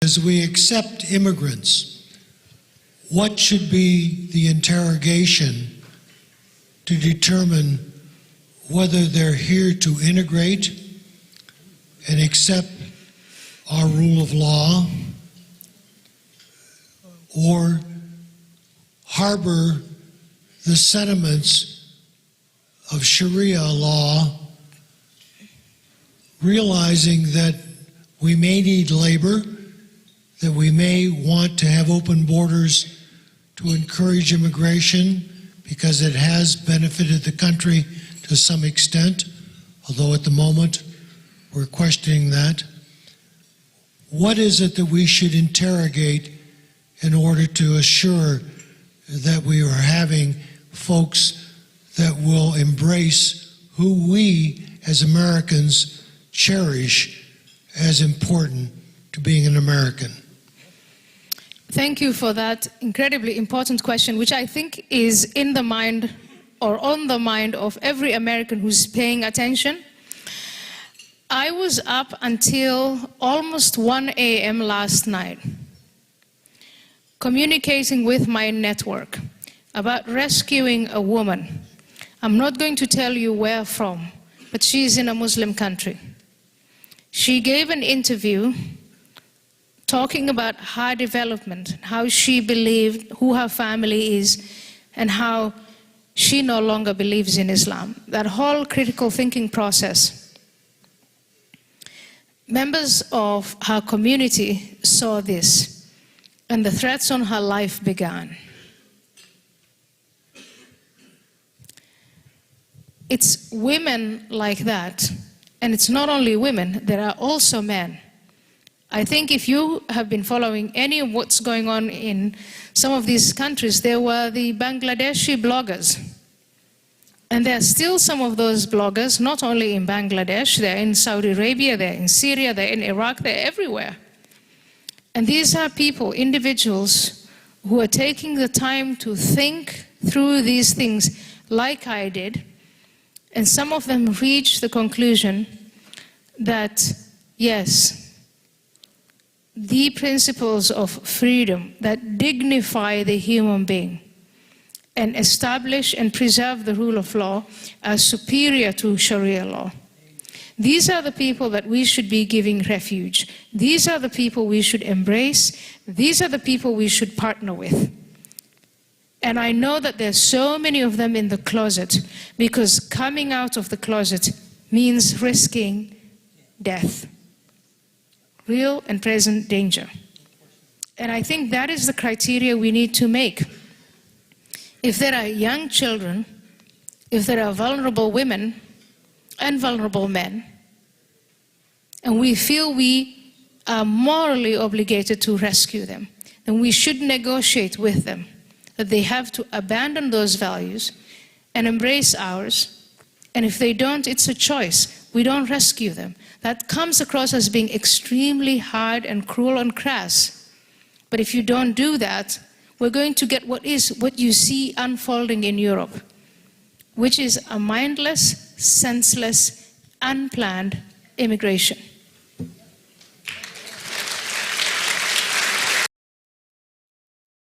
As we accept immigrants, what should be the interrogation to determine whether they're here to integrate and accept our rule of law or harbor the sentiments of Sharia law, realizing that we may need labor, that we may want to have open borders to encourage immigration because it has benefited the country to some extent, although at the moment we're questioning that. What is it that we should interrogate in order to assure that we are having folks that will embrace who we as Americans cherish as important to being an American? Thank you for that incredibly important question, which I think is in the mind or on the mind of every American who's paying attention. I was up until almost 1 a.m. last night, communicating with my network about rescuing a woman. I'm not going to tell you where from, but she's in a Muslim country. She gave an interview talking about her development, how she believed, who her family is, and how she no longer believes in Islam. That whole critical thinking process. Members of her community saw this, and the threats on her life began. It's women like that, and it's not only women, there are also men. I think if you have been following any of what's going on in some of these countries, there were the Bangladeshi bloggers. And there are still some of those bloggers, not only in Bangladesh, they're in Saudi Arabia, they're in Syria, they're in Iraq, they're everywhere. And these are people, individuals, who are taking the time to think through these things like I did. And some of them reach the conclusion that, yes, the principles of freedom that dignify the human being and establish and preserve the rule of law are superior to Sharia law. These are the people that we should be giving refuge. These are the people we should embrace. These are the people we should partner with. And I know that there's so many of them in the closet, because coming out of the closet means risking death. Real and present danger. And I think that is the criteria we need to make. If there are young children, if there are vulnerable women and vulnerable men, and we feel we are morally obligated to rescue them, then we should negotiate with them that they have to abandon those values and embrace ours. And if they don't, it's a choice. We don't rescue them. That comes across as being extremely hard and cruel and crass. But if you don't do that, we're going to get what you see unfolding in Europe, which is a mindless, senseless, unplanned immigration.